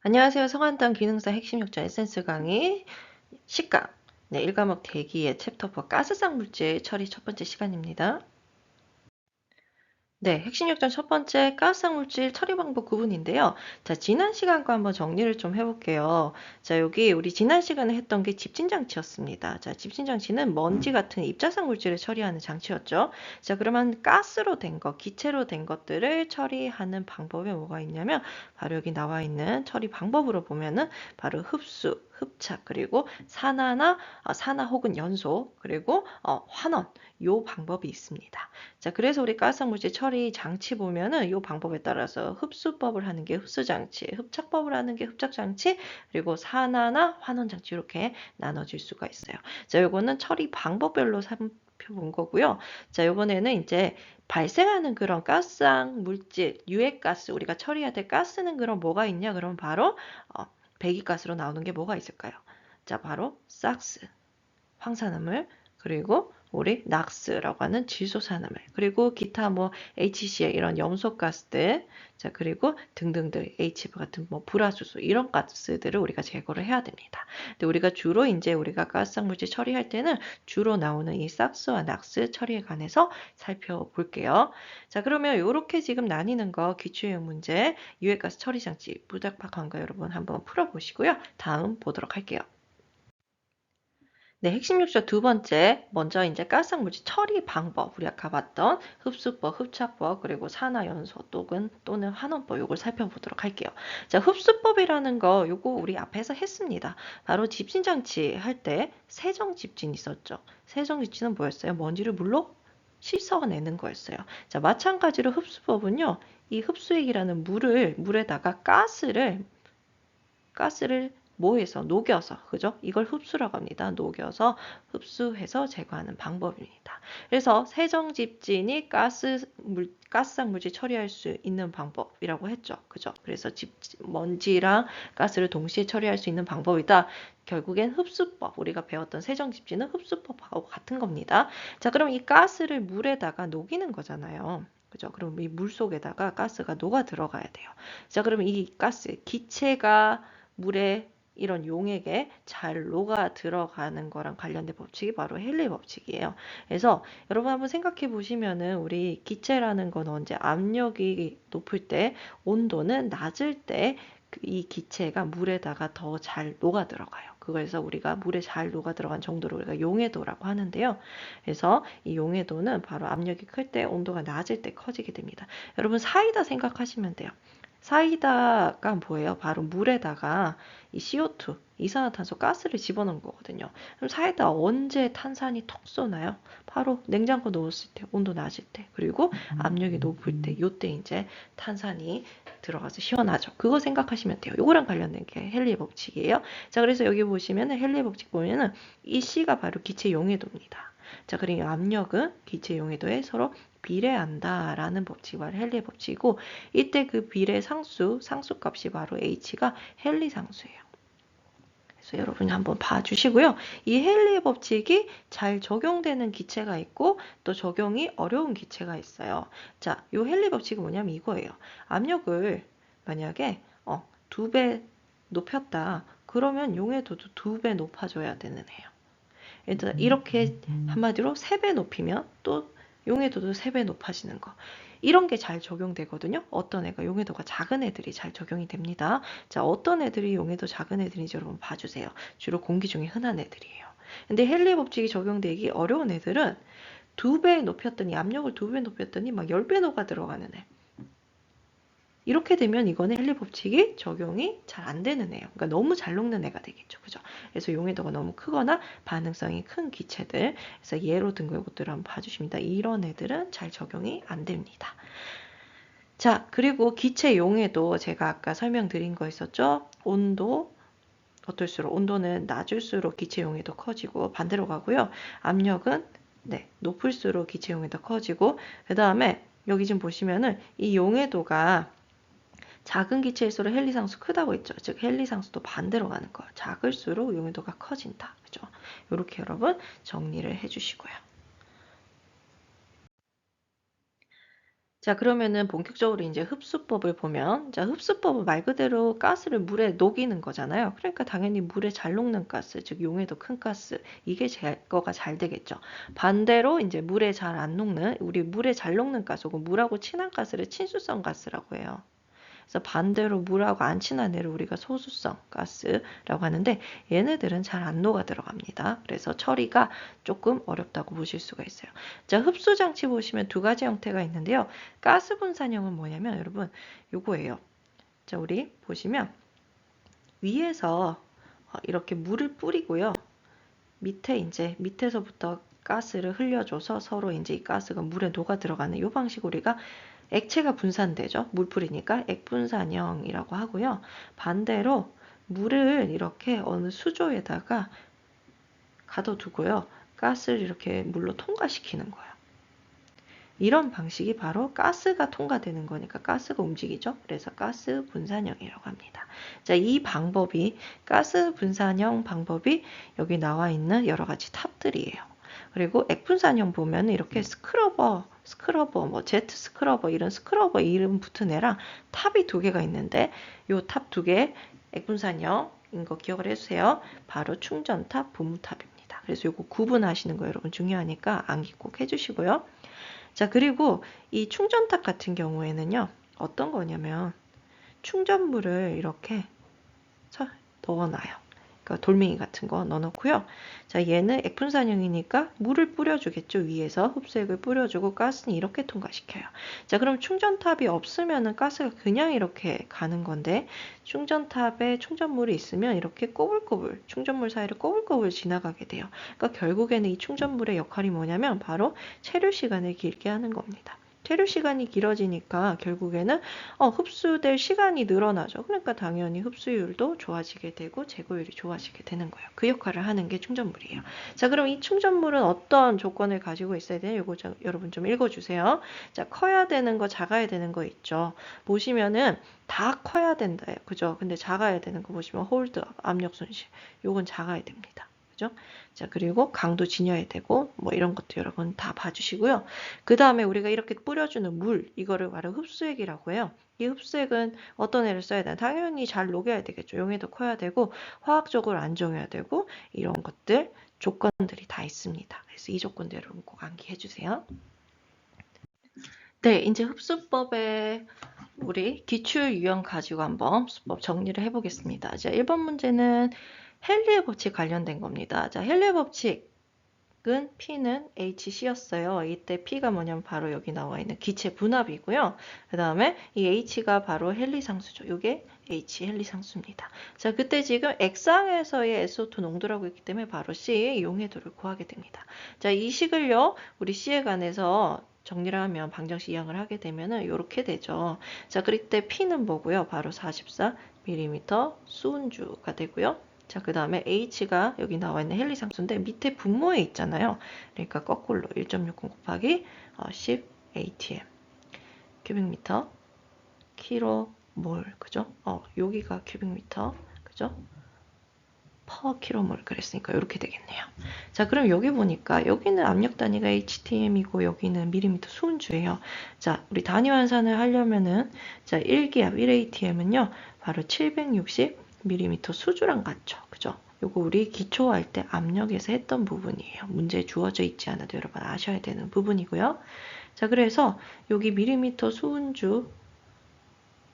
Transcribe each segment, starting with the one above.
안녕하세요. 성한당 기능사 핵심 역전 에센스 강의 10강 1과목 대기의 챕터 4 가스성 물질 처리 첫 번째 시간입니다. 네, 핵심 역전 첫 번째 가스성 물질 처리 방법 구분인데요. 자, 지난 시간과 한번 정리를 좀 해볼게요. 자, 여기 우리 지난 시간에 했던 게 집진장치였습니다. 자, 집진장치는 먼지 같은 입자성 물질을 처리하는 장치였죠. 자, 그러면 가스로 된 것, 기체로 된 것들을 처리하는 방법에 뭐가 있냐면 바로 여기 나와 있는 처리 방법으로 보면은 바로 흡수, 흡착, 그리고 산화 혹은 연소, 그리고 환원, 요 방법이 있습니다. 자, 그래서 우리 가스물질 처리 장치 보면은 이 방법에 따라서 흡수법을 하는 게 흡수장치, 흡착법을 하는 게 흡착장치, 그리고 산화나 환원장치 이렇게 나눠질 수가 있어요. 자, 요거는 처리 방법별로 살펴본 거고요. 자, 요번에는 이제 발생하는 그런 가스성 물질, 유해가스, 우리가 처리해야 될 가스는 그럼 뭐가 있냐? 그럼 바로 배기가스로 나오는 게 뭐가 있을까요? 자, 바로 삭스, 황산화물, 그리고 우리 낙스라고 하는 질소산화물, 그리고 기타 뭐 HCl 이런 염소가스들, 자, 그리고 등등등 HF 같은 뭐 불화수소 이런 가스들을 우리가 제거를 해야 됩니다. 근데 우리가 주로 이제 우리가 가스성 물질 처리할 때는 주로 나오는 이 삭스와 낙스 처리에 관해서 살펴볼게요. 자, 그러면 이렇게 지금 나뉘는 거 기초형 문제, 유해가스 처리 장치 부탁한 거 여러분 한번 풀어보시고요. 다음 보도록 할게요. 네, 핵심 요소 두 번째, 먼저 이제 가스성 물질 처리 방법, 우리 아까 봤던 흡수법, 흡착법, 그리고 산화연소 또는 환원법, 요걸 살펴보도록 할게요. 자, 흡수법이라는 거, 요거 우리 앞에서 했습니다. 바로 집진장치 할 때 세정집진 있었죠. 세정집진은 뭐였어요? 먼지를 물로 씻어내는 거였어요. 자, 마찬가지로 흡수법은요, 이 흡수액이라는 물에다가 가스를 뭐해서 녹여서, 그죠? 이걸 흡수라고 합니다. 녹여서 흡수해서 제거하는 방법입니다. 그래서 세정집진이 가스성 물질 처리할 수 있는 방법이라고 했죠. 그죠? 그래서 먼지랑 가스를 동시에 처리할 수 있는 방법이다. 결국엔 흡수법, 우리가 배웠던 세정집진은 흡수법하고 같은 겁니다. 자, 그럼 이 가스를 물에다가 녹이는 거잖아요. 그죠? 그럼 이 물 속에다가 가스가 녹아 들어가야 돼요. 자, 그러면 이 가스, 기체가 물에 이런 용액에 잘 녹아 들어가는 거랑 관련된 법칙이 바로 헨리 법칙이에요. 그래서 여러분 한번 생각해 보시면은 우리 기체라는 건 언제 압력이 높을 때, 온도는 낮을 때 이 기체가 물에다가 더 잘 녹아 들어가요. 그래서 우리가 물에 잘 녹아 들어간 정도를 우리가 용해도라고 하는데요. 그래서 이 용해도는 바로 압력이 클 때, 온도가 낮을 때 커지게 됩니다. 여러분 사이다 생각하시면 돼요. 사이다가 뭐예요? 바로 물에다가 이 CO2, 이산화탄소 가스를 집어넣은 거거든요. 그럼 사이다 언제 탄산이 톡 쏘나요? 바로 냉장고 넣었을 때, 온도 낮을 때, 그리고 압력이 높을 때, 요때 이제 탄산이 들어가서 시원하죠. 그거 생각하시면 돼요. 요거랑 관련된 게 헨리의 법칙이에요. 자, 그래서 여기 보시면은 헨리의 법칙 보면은 이 C가 바로 기체 용해도입니다. 자, 그리고 압력은 기체 용해도에 서로 비례한다라는 법칙이 바로 헨리의 법칙이고, 이때 그 비례 상수값이 바로 H가 헨리 상수예요. 그래서 여러분이 한번 봐주시고요. 이 헨리의 법칙이 잘 적용되는 기체가 있고 또 적용이 어려운 기체가 있어요. 자, 이 헨리 법칙은 뭐냐면 이거예요. 압력을 만약에 2배 높였다. 그러면 용해도도 2배 높아져야 되는 애예요. 일단 이렇게 한마디로 3배 높이면 또 용해도도 3배 높아지는 거. 이런 게 잘 적용되거든요. 어떤 애가 용해도가 작은 애들이 잘 적용이 됩니다. 자, 어떤 애들이 용해도 작은 애들인지 여러분 봐주세요. 주로 공기 중에 흔한 애들이에요. 근데 헨리 법칙이 적용되기 어려운 애들은 2배 높였더니 압력을 2배 높였더니 막 10배 녹아 들어가는 애. 이렇게 되면 이거는 헨리 법칙이 적용이 잘 안 되는 애예요. 그러니까 너무 잘 녹는 애가 되겠죠. 그죠? 그래서 용해도가 너무 크거나 반응성이 큰 기체들. 그래서 예로 든 거 이것들을 한번 봐주십니다. 이런 애들은 잘 적용이 안 됩니다. 자, 그리고 기체 용해도 제가 아까 설명드린 거 있었죠? 온도는 낮을수록 기체 용해도 커지고 반대로 가고요. 압력은 높을수록 기체 용해도 커지고, 그 다음에 여기 지금 보시면은 이 용해도가 작은 기체일수록 헨리 상수 크다고 했죠. 즉 헨리 상수도 반대로 가는 거예요. 작을수록 용해도가 커진다. 그죠? 이렇게 여러분 정리를 해주시고요. 자, 그러면은 본격적으로 이제 흡수법을 보면, 자, 흡수법은 말 그대로 가스를 물에 녹이는 거잖아요. 그러니까 당연히 물에 잘 녹는 가스, 즉 용해도 큰 가스, 이게 제거가 잘 되겠죠. 반대로 이제 물에 잘 안 녹는, 우리 물에 잘 녹는 가스, 혹은 물하고 친한 가스를 친수성 가스라고 해요. 그래서 반대로 물하고 안 친한 애를 우리가 소수성 가스라고 하는데, 얘네들은 잘 안 녹아 들어갑니다. 그래서 처리가 조금 어렵다고 보실 수가 있어요. 자, 흡수 장치 보시면 두 가지 형태가 있는데요. 가스 분산형은 뭐냐면 여러분 요거예요. 자, 우리 보시면 위에서 이렇게 물을 뿌리고요. 밑에 이제 밑에서부터 가스를 흘려줘서 서로 이제 이 가스가 물에 녹아 들어가는 이 방식, 우리가 액체가 분산되죠. 물 뿌리니까 액분산형이라고 하고요. 반대로 물을 이렇게 어느 수조에다가 가둬두고요. 가스를 이렇게 물로 통과시키는 거예요. 이런 방식이 바로 가스가 통과되는 거니까 가스가 움직이죠. 그래서 가스 분산형이라고 합니다. 자, 이 방법이, 가스 분산형 방법이 여기 나와 있는 여러 가지 탑들이에요. 그리고 액분산형 보면 이렇게 스크러버, 뭐 제트 스크러버, 이런 스크러버 이름 붙은 애랑 탑이 두 개가 있는데, 요 탑 두 개 액분산형인 거 기억을 해주세요. 바로 충전탑, 분무탑입니다. 그래서 요거 구분하시는 거 여러분 중요하니까 암기 꼭 해주시고요. 자, 그리고 이 충전탑 같은 경우에는요, 어떤 거냐면 충전물을 이렇게 넣어놔요. 그러니까 돌멩이 같은 거 넣어놓고요. 자, 얘는 액분산형이니까 물을 뿌려주겠죠. 위에서 흡수액을 뿌려주고 가스는 이렇게 통과시켜요. 자, 그럼 충전탑이 없으면은 가스가 그냥 이렇게 가는 건데, 충전탑에 충전물이 있으면 이렇게 꼬불꼬불, 충전물 사이를 꼬불꼬불 지나가게 돼요. 그러니까 결국에는 이 충전물의 역할이 뭐냐면 바로 체류 시간을 길게 하는 겁니다. 체류 시간이 길어지니까 결국에는 흡수될 시간이 늘어나죠. 그러니까 당연히 흡수율도 좋아지게 되고 제거율이 좋아지게 되는 거예요. 그 역할을 하는 게 충전물이에요. 자, 그럼 이 충전물은 어떤 조건을 가지고 있어야 되냐? 이거 여러분 좀 읽어주세요. 자, 커야 되는 거, 작아야 되는 거 있죠. 보시면은 다 커야 된다. 그죠? 근데 작아야 되는 거 보시면 홀드업, 압력 손실. 요건 작아야 됩니다. 그죠? 자, 그리고 강도 지녀야 되고 뭐 이런 것도 여러분 다 봐주시고요. 그 다음에 우리가 이렇게 뿌려주는 물, 이거를 바로 흡수액이라고 해요. 이 흡수액은 어떤 애를 써야 되나? 당연히 잘 녹여야 되겠죠. 용해도 커야 되고 화학적으로 안정해야 되고 이런 것들 조건들이 다 있습니다. 그래서 이 조건들 여러분 꼭 암기해 주세요. 네, 이제 흡수법의 우리 기출 유형 가지고 한번 흡수법 정리를 해보겠습니다. 자, 1번 문제는 헨리의 법칙 관련된 겁니다. 자, 헨리의 법칙은 P는 HC였어요. 이때 P가 뭐냐면 바로 여기 나와 있는 기체 분압이고요. 그 다음에 이 H가 바로 헨리상수죠. 이게 H 헨리상수입니다. 자, 그때 지금 액상에서의 SO2 농도라고 했기 때문에 바로 C의 용해도를 구하게 됩니다. 자, 이 식을요, 우리 C에 관해서 정리를 하면 방정식 이항을 하게 되면은 이렇게 되죠. 자, 그럴 때 P는 뭐고요? 바로 44mm 수은주가 되고요. 자, 그 다음에 H가 여기 나와 있는 헨리상수인데 밑에 분모에 있잖아요. 그러니까 거꾸로 1.60 곱하기 10 ATM 큐빅미터 킬로몰, 그죠? 여기가 큐빅미터, 그죠? 퍼 킬로몰 그랬으니까 이렇게 되겠네요. 자, 그럼 여기 보니까 여기는 압력 단위가 HTM이고 여기는 밀리미터 수은주예요. 자, 우리 단위 환산을 하려면은 자, 1기압 1ATM은요. 바로 760mm 수주랑 같죠. 그죠? 요거 우리 기초할 때 압력에서 했던 부분이에요. 문제에 주어져 있지 않아도 여러분 아셔야 되는 부분이고요. 자, 그래서 여기 밀리미터 수은주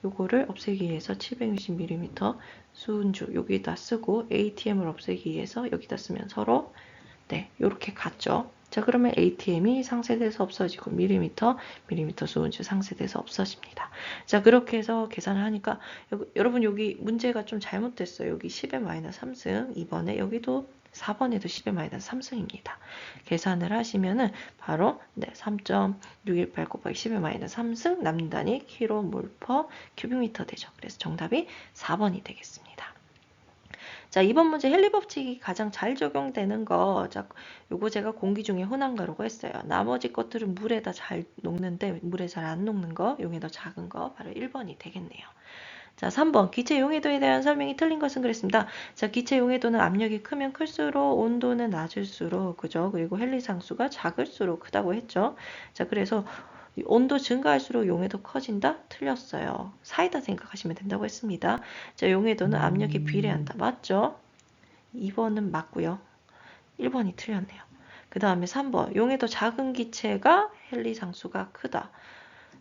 요거를 없애기 위해서 760mm 수은주 여기다 쓰고 ATM을 없애기 위해서 여기다 쓰면 서로 네, 요렇게 같죠. 자, 그러면 ATM이 상쇄돼서 없어지고 밀리미터 수은주 상쇄돼서 없어집니다. 자, 그렇게 해서 계산을 하니까 여러분 여기 문제가 좀 잘못됐어요. 여기 10의 마이너스 3승, 이번에 여기도 4번에도 10의 마이너스 3승입니다. 계산을 하시면은 바로 네, 3.618 곱하기 10의 마이너스 3승 남는 단위 킬로몰 퍼 큐빅미터 되죠. 그래서 정답이 4번이 되겠습니다. 자, 이번 문제 헨리 법칙이 가장 잘 적용되는 거, 자, 요거 제가 공기 중에 흔한 거라고 했어요. 나머지 것들은 물에다 잘 녹는데 물에 잘 안 녹는 거, 용해도 작은 거 바로 1번이 되겠네요. 자, 3번 기체 용해도에 대한 설명이 틀린 것은 그랬습니다. 자, 기체 용해도는 압력이 크면 클수록 온도는 낮을수록, 그죠? 그리고 헨리 상수가 작을수록 크다고 했죠. 자, 그래서 온도 증가할수록 용해도 커진다? 틀렸어요. 사이다 생각하시면 된다고 했습니다. 자, 용해도는 압력에 비례한다. 맞죠? 2번은 맞고요. 1번이 틀렸네요. 그 다음에 3번. 용해도 작은 기체가 헬리상수가 크다.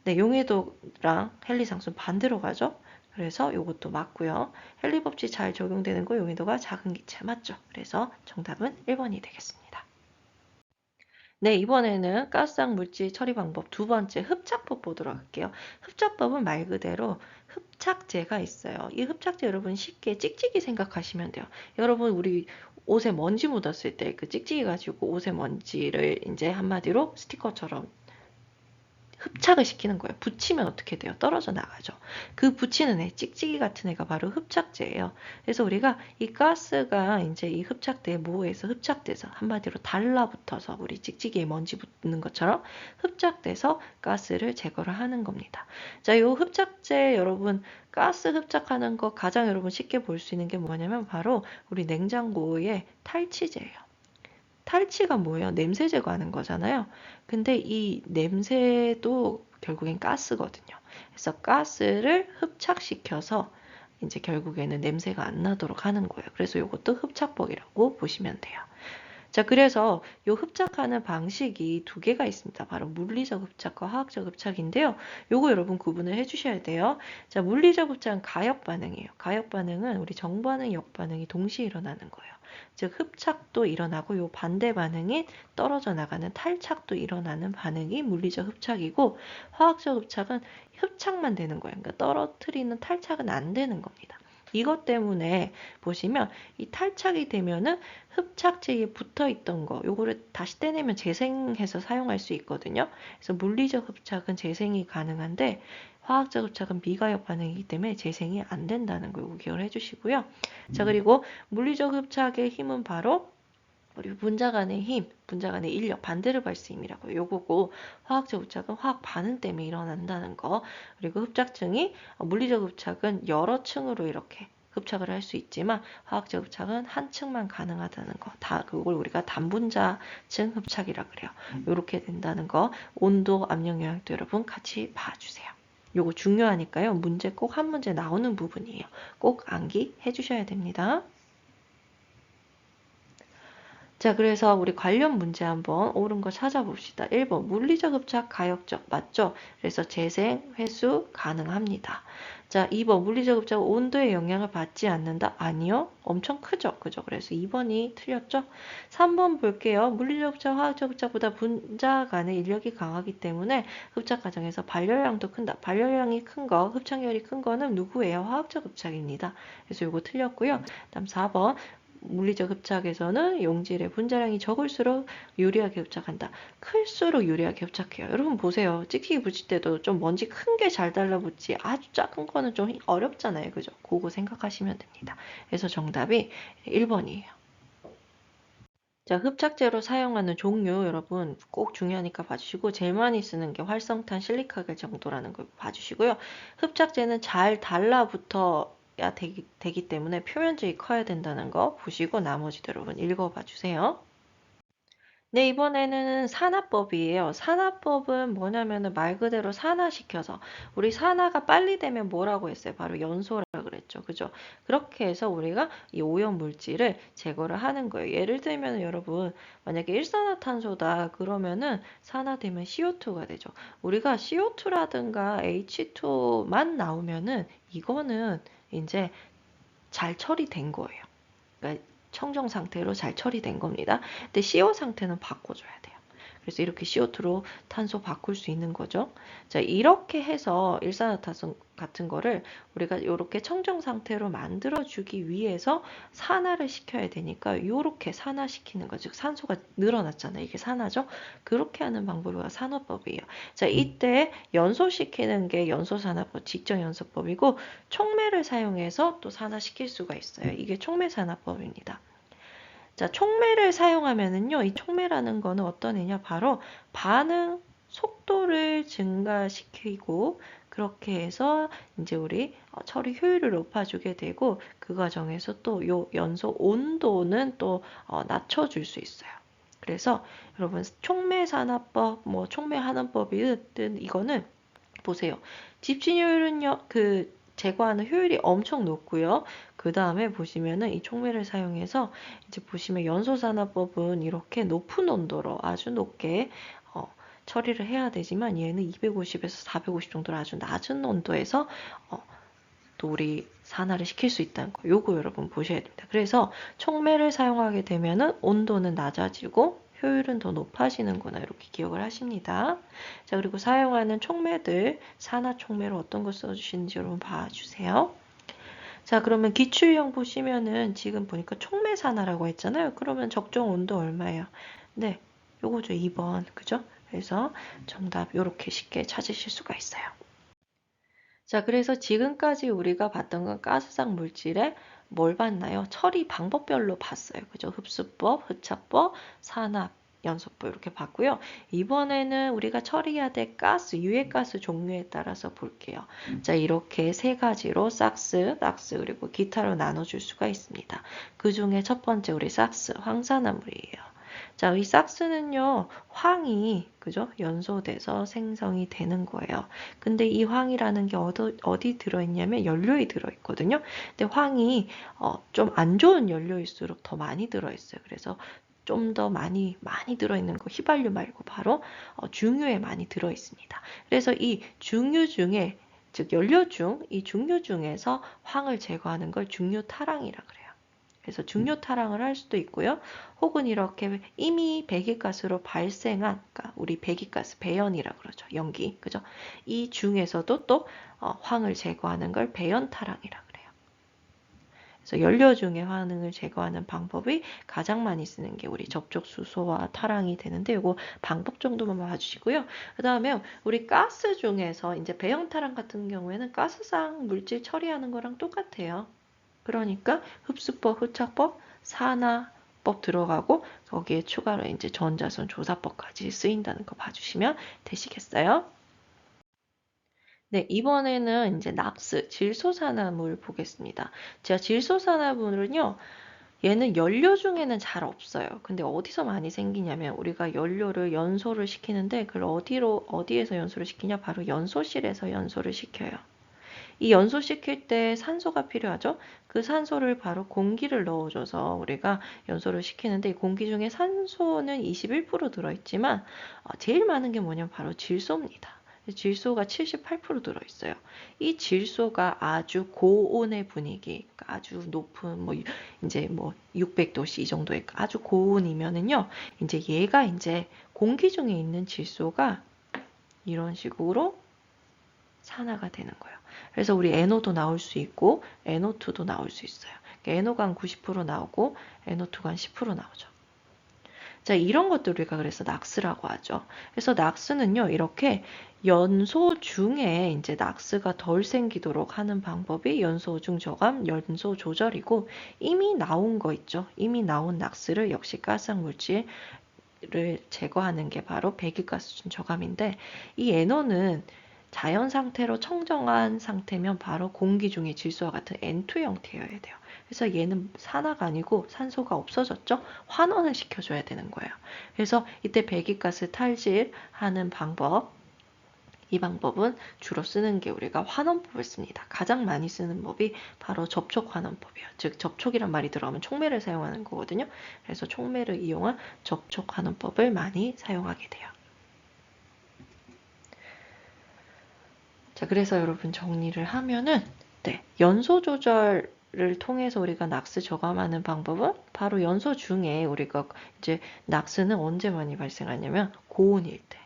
네, 용해도랑 헬리상수는 반대로 가죠. 그래서 이것도 맞고요. 헨리 법칙 잘 적용되는 거 용해도가 작은 기체 맞죠? 그래서 정답은 1번이 되겠습니다. 네, 이번에는 가스학 물질 처리 방법 두 번째 흡착법 보도록 할게요. 흡착법은 말 그대로 흡착제가 있어요. 이 흡착제 여러분 쉽게 찍찍이 생각하시면 돼요. 여러분 우리 옷에 먼지 묻었을 때 그 찍찍이 가지고 옷에 먼지를 이제 한마디로 스티커처럼 흡착을 시키는 거예요. 붙이면 어떻게 돼요? 떨어져 나가죠. 그 붙이는 애, 찍찍이 같은 애가 바로 흡착제예요. 그래서 우리가 이 가스가 이제 이 흡착제에 모여서 흡착돼서 한마디로 달라붙어서 우리 찍찍이에 먼지 붙는 것처럼 흡착돼서 가스를 제거를 하는 겁니다. 자, 이 흡착제 여러분 가스 흡착하는 거 가장 여러분 쉽게 볼 수 있는 게 뭐냐면 바로 우리 냉장고의 탈취제예요. 탈취가 뭐예요? 냄새 제거하는 거잖아요. 근데 이 냄새도 결국엔 가스거든요. 그래서 가스를 흡착시켜서 이제 결국에는 냄새가 안 나도록 하는 거예요. 그래서 이것도 흡착법이라고 보시면 돼요. 자, 그래서 이 흡착하는 방식이 두 개가 있습니다. 바로 물리적 흡착과 화학적 흡착인데요. 요거 여러분 구분을 해주셔야 돼요. 자, 물리적 흡착은 가역 반응이에요. 가역 반응은 우리 정반응, 역반응이 동시에 일어나는 거예요. 즉 흡착도 일어나고 요 반대 반응인 떨어져 나가는 탈착도 일어나는 반응이 물리적 흡착이고 화학적 흡착은 흡착만 되는 거예요. 그러니까 떨어뜨리는 탈착은 안 되는 겁니다. 이것 때문에 보시면 이 탈착이 되면은 흡착제에 붙어 있던 거 요거를 다시 떼내면 재생해서 사용할 수 있거든요. 그래서 물리적 흡착은 재생이 가능한데 화학적 흡착은 미가역 반응이기 때문에 재생이 안 된다는 거 요거 기억을 해주시고요. 자, 그리고 물리적 흡착의 힘은 바로 우리 분자 간의 힘, 분자 간의 인력, 반대로 발생임이라고 요거고 화학적 흡착은 화학 반응 때문에 일어난다는 거. 그리고 흡착층이 물리적 흡착은 여러 층으로 이렇게 흡착을 할 수 있지만 화학적 흡착은 한 층만 가능하다는 거. 다 그걸 우리가 단분자층 흡착이라 그래요. 이렇게 된다는 거. 온도, 압력 영향도 여러분 같이 봐주세요. 요거 중요하니까요. 문제 꼭 한 문제 나오는 부분이에요. 꼭 암기해 주셔야 됩니다. 자, 그래서 우리 관련 문제 한번 옳은 거 찾아봅시다. 1번 물리적 흡착 가역적 맞죠? 그래서 재생, 회수 가능합니다. 자, 2번 물리적 흡착 온도의 영향을 받지 않는다? 아니요. 엄청 크죠? 그죠? 그래서 2번이 틀렸죠? 3번 볼게요. 물리적 흡착, 화학적 흡착보다 분자 간의 인력이 강하기 때문에 흡착 과정에서 발열량도 큰다. 발열량이 큰 거, 흡착열이 큰 거는 누구예요? 화학적 흡착입니다. 그래서 이거 틀렸고요. 다음 4번 물리적 흡착에서는 용질의 분자량이 적을수록 유리하게 흡착한다. 클수록 유리하게 흡착해요. 여러분 보세요. 찍히기 붙일 때도 좀 먼지 큰 게 잘 달라붙지 아주 작은 거는 좀 어렵잖아요. 그죠? 그거 생각하시면 됩니다. 그래서 정답이 1번이에요. 자, 흡착제로 사용하는 종류 여러분 꼭 중요하니까 봐주시고 제일 많이 쓰는 게 활성탄 실리카겔 정도라는 걸 봐주시고요. 흡착제는 잘 달라붙어야 되기 때문에 표면적이 커야 된다는 거 보시고 나머지도 여러분 읽어봐 주세요. 네, 이번에는 산화법이에요. 산화법은 뭐냐면은 말 그대로 산화시켜서 우리 산화가 빨리 되면 뭐라고 했어요? 바로 연소라 그랬죠. 그죠? 그렇게 해서 우리가 이 오염 물질을 제거를 하는 거예요. 예를 들면 여러분 만약에 일산화탄소다 그러면은 산화되면 CO2가 되죠. 우리가 CO2라든가 H2만 나오면은 이거는 이제 잘 처리된 거예요. 그러니까 청정 상태로 잘 처리된 겁니다. 근데 CO 상태는 바꿔줘야 돼요. 그래서 이렇게 CO2로 탄소 바꿀 수 있는 거죠. 자, 이렇게 해서 일산화탄소 같은 거를 우리가 이렇게 청정 상태로 만들어주기 위해서 산화를 시켜야 되니까 이렇게 산화시키는 거죠. 산소가 늘어났잖아요. 이게 산화죠. 그렇게 하는 방법이 산화법이에요. 자, 이때 연소시키는 게 연소산화법, 직정연소법이고 촉매를 사용해서 또 산화시킬 수가 있어요. 이게 촉매산화법입니다. 자, 촉매를 사용하면은요, 이 촉매라는 거는 어떤 애냐? 바로 반응 속도를 증가시키고, 그렇게 해서 이제 우리 처리 효율을 높아주게 되고, 그 과정에서 또 요 연소 온도는 또 낮춰줄 수 있어요. 그래서 여러분 촉매산화법, 뭐 촉매한원법이든 이거는 보세요. 집진효율은요, 제거하는 효율이 엄청 높고요. 그 다음에 보시면은 이 촉매를 사용해서 이제 보시면 연소산화법은 이렇게 높은 온도로 아주 높게 처리를 해야 되지만 얘는 250에서 450 정도로 아주 낮은 온도에서 또 우리 산화를 시킬 수 있다는 거. 요거 여러분 보셔야 됩니다. 그래서 촉매를 사용하게 되면은 온도는 낮아지고 효율은 더 높아지는구나 이렇게 기억을 하십니다. 자, 그리고 사용하는 촉매들, 산화 촉매로 어떤 거 써주시는지 여러분 봐주세요. 자, 그러면 기출형 보시면은 지금 보니까 촉매 산화라고 했잖아요. 그러면 적정 온도 얼마예요? 네, 요거죠. 2번. 그죠? 그래서 정답 이렇게 쉽게 찾으실 수가 있어요. 자, 그래서 지금까지 우리가 봤던 건 가스상 물질에 뭘 봤나요? 처리 방법별로 봤어요. 그죠? 흡수법, 흡착법, 산압, 연소법 이렇게 봤고요. 이번에는 우리가 처리해야 될 가스, 유해가스 종류에 따라서 볼게요. 자, 이렇게 세 가지로 삭스, 락스 그리고 기타로 나눠줄 수가 있습니다. 그 중에 첫 번째 우리 삭스, 황산화물이에요. 자, 이 삭스는요, 황이, 그죠? 연소돼서 생성이 되는 거예요. 근데 이 황이라는 게 어디 들어있냐면 연료에 들어있거든요. 근데 황이 좀 안 좋은 연료일수록 더 많이 들어있어요. 그래서 좀 더 많이 들어있는 거 휘발유 말고 바로 중유에 많이 들어있습니다. 그래서 이 중유 중에 즉 연료 중 이 중유 중에서 황을 제거하는 걸 중유 탈황이라 그래요. 그래서 중요 탈황을 할 수도 있고요. 혹은 이렇게 이미 배기가스로 발생한, 그러니까 우리 배기가스 배연이라고 그러죠. 연기, 그죠? 이 중에서도 또 황을 제거하는 걸 배연 탈황이라 그래요. 그래서 연료 중에 황을 제거하는 방법이 가장 많이 쓰는 게 우리 접촉 수소와 탈황이 되는데 이거 방법 정도만 봐주시고요. 그 다음에 우리 가스 중에서 이제 배연 탈황 같은 경우에는 가스상 물질 처리하는 거랑 똑같아요. 그러니까 흡수법, 흡착법, 산화법 들어가고 거기에 추가로 이제 전자선 조사법까지 쓰인다는 거 봐주시면 되시겠어요? 네, 이번에는 이제 납스, 질소산화물 보겠습니다. 제가 질소산화물은요, 얘는 연료 중에는 잘 없어요. 근데 어디서 많이 생기냐면 우리가 연료를 연소를 시키는데 그걸 어디에서 연소를 시키냐? 바로 연소실에서 연소를 시켜요. 이 연소시킬 때 산소가 필요하죠. 그 산소를 바로 공기를 넣어줘서 우리가 연소를 시키는데 이 공기 중에 산소는 21% 들어있지만 제일 많은 게 뭐냐면 바로 질소입니다. 질소가 78% 들어있어요. 이 질소가 아주 고온의 분위기, 그러니까 아주 높은 이제 600도씨 이 정도의 아주 고온이면은요, 이제 얘가 이제 공기 중에 있는 질소가 이런 식으로 산화가 되는 거예요. 그래서 우리 NO도 나올 수 있고 NO2도 나올 수 있어요. NO가 한 90% 나오고 NO2가 한 10% 나오죠. 자, 이런 것들 우리가 그래서 낙스라고 하죠. 그래서 낙스는요, 이렇게 연소 중에 이제 낙스가 덜 생기도록 하는 방법이 연소 중 저감, 연소 조절이고 이미 나온 거 있죠. 이미 나온 낙스를 역시 가스성 물질을 제거하는 게 바로 배기가스 중 저감인데 이 NO는 자연 상태로 청정한 상태면 바로 공기 중에 질소와 같은 N2 형태여야 돼요. 그래서 얘는 산화가 아니고 산소가 없어졌죠? 환원을 시켜줘야 되는 거예요. 그래서 이때 배기가스 탈질하는 방법, 이 방법은 주로 쓰는 게 우리가 환원법을 씁니다. 가장 많이 쓰는 법이 바로 접촉 환원법이에요. 즉 접촉이란 말이 들어가면 촉매를 사용하는 거거든요. 그래서 촉매를 이용한 접촉 환원법을 많이 사용하게 돼요. 자, 그래서 여러분 정리를 하면은 네, 연소 조절을 통해서 우리가 낙스 저감하는 방법은 바로 연소 중에 우리가 이제 낙스는 언제 많이 발생하냐면 고온일 때.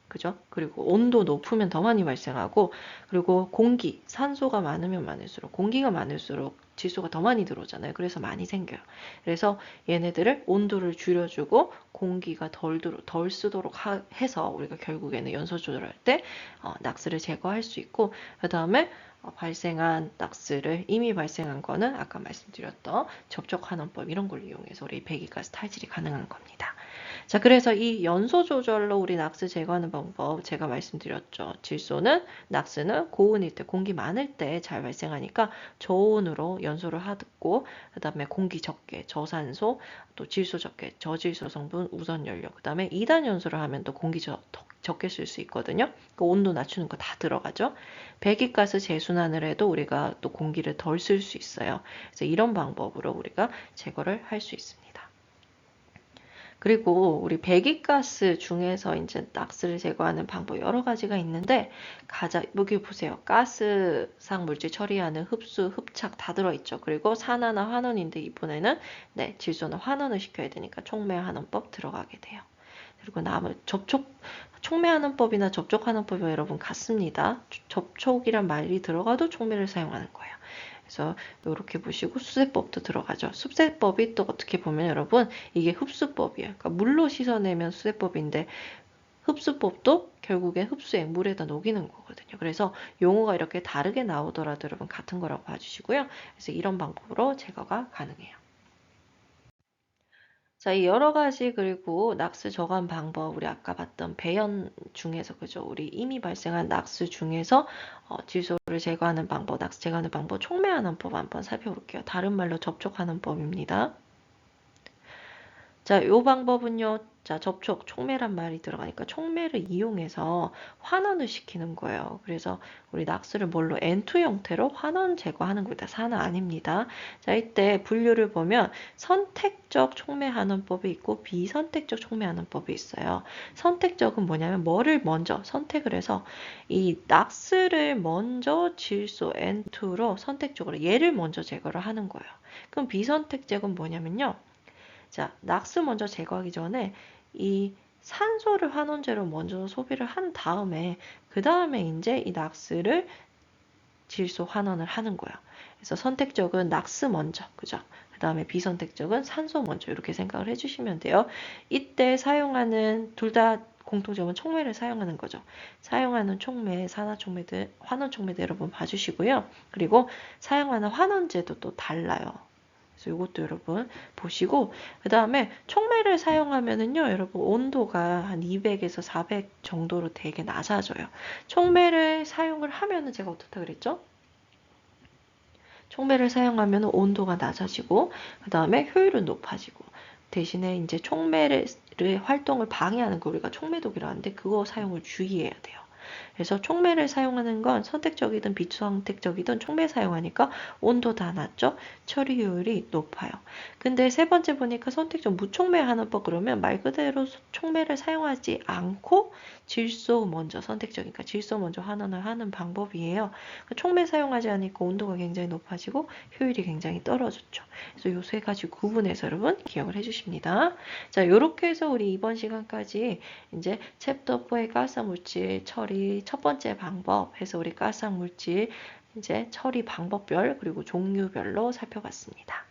그죠? 그리고 온도 높으면 더 많이 발생하고 그리고 공기, 산소가 많으면 많을수록 공기가 많을수록 질소가 더 많이 들어오잖아요. 그래서 많이 생겨요. 그래서 얘네들을 온도를 줄여주고 공기가 덜 쓰도록 해서 우리가 결국에는 연소 조절할 때 낙스를 제거할 수 있고 그 다음에 발생한 낙스를 이미 발생한 거는 아까 말씀드렸던 접촉환원법 이런 걸 이용해서 우리 배기가스 탈질이 가능한 겁니다. 자, 그래서 이 연소 조절로 우리 낙스 제거하는 방법 제가 말씀드렸죠. 질소는, 낙스는 고온일 때, 공기 많을 때 잘 발생하니까 저온으로 연소를 하고, 그 다음에 공기 적게, 저산소, 또 질소 적게, 저질소 성분, 우선 연료, 그 다음에 2단 연소를 하면 또 공기 적게 쓸 수 있거든요. 그 온도 낮추는 거 다 들어가죠. 배기가스 재순환을 해도 우리가 또 공기를 덜 쓸 수 있어요. 그래서 이런 방법으로 우리가 제거를 할 수 있습니다. 그리고 우리 배기가스 중에서 이제 낙스를 제거하는 방법 여러 가지가 있는데, 여기 보세요. 가스상 물질 처리하는 흡수, 흡착 다 들어있죠. 그리고 산화나 환원인데 이번에는 네, 질소나 환원을 시켜야 되니까 촉매환원법 들어가게 돼요. 그리고 촉매환원법이나 접촉환원법이 여러분 같습니다. 접촉이란 말이 들어가도 촉매를 사용하는 거예요. 그래서 이렇게 보시고 수세법도 들어가죠. 수세법이 또 어떻게 보면 여러분 이게 흡수법이에요. 그러니까 물로 씻어내면 수세법인데 흡수법도 결국엔 흡수액 물에다 녹이는 거거든요. 그래서 용어가 이렇게 다르게 나오더라도 여러분 같은 거라고 봐주시고요. 그래서 이런 방법으로 제거가 가능해요. 자, 이 여러 가지 그리고 낙스 저감 방법 우리 아까 봤던 배연 중에서 그죠? 우리 이미 발생한 낙스 중에서 질소를 제거하는 방법, 낙스 제거하는 방법, 촉매하는 법 한번 살펴볼게요. 다른 말로 접촉하는 법입니다. 자, 요 방법은요. 자, 촉매란 말이 들어가니까 촉매를 이용해서 환원을 시키는 거예요. 그래서 우리 낙스를 뭘로 N2 형태로 환원 제거하는 겁니다. 산화 아닙니다. 자, 이때 분류를 보면 선택적 촉매 환원법이 있고 비선택적 촉매 환원법이 있어요. 선택적은 뭐냐면 뭐를 먼저 선택을 해서 이 낙스를 먼저 질소 N2로 선택적으로 얘를 먼저 제거를 하는 거예요. 그럼 비선택적은 뭐냐면요. 자, 낙스 먼저 제거하기 전에 이 산소를 환원제로 먼저 소비를 한 다음에 그 다음에 이제 이 낙스를 질소 환원을 하는 거예요. 그래서 선택적은 낙스 먼저, 그죠? 그 다음에 비선택적은 산소 먼저 이렇게 생각을 해주시면 돼요. 이때 사용하는 둘 다 공통점은 촉매를 사용하는 거죠. 사용하는 촉매, 산화촉매들, 환원촉매들 여러분 봐주시고요. 그리고 사용하는 환원제도 또 달라요. 그래서 이것도 여러분 보시고, 그 다음에 촉매를 사용하면은요, 여러분 온도가 한 200에서 400 정도로 되게 낮아져요. 촉매를 사용을 하면은 제가 어떻다 그랬죠? 촉매를 사용하면 온도가 낮아지고, 그 다음에 효율은 높아지고, 대신에 이제 촉매를 활동을 방해하는 거 우리가 촉매독이라 하는데 그거 사용을 주의해야 돼요. 그래서 촉매를 사용하는 건 선택적이든 비선택적이든 촉매 사용하니까 온도 다 낮죠? 처리 효율이 높아요. 근데 세 번째 보니까 선택적 무촉매 하는 법 그러면 말 그대로 촉매를 사용하지 않고 질소 먼저 선택적이니까 질소 먼저 환원을 하는 방법이에요. 촉매 사용하지 않으니까 온도가 굉장히 높아지고 효율이 굉장히 떨어졌죠. 그래서 요 세 가지 구분해서 여러분 기억을 해주십니다. 자, 요렇게 해서 우리 이번 시간까지 이제 챕터 4의 가스물질 처리 첫 번째 방법 해서 우리 가스물질 이제 처리 방법별 그리고 종류별로 살펴봤습니다.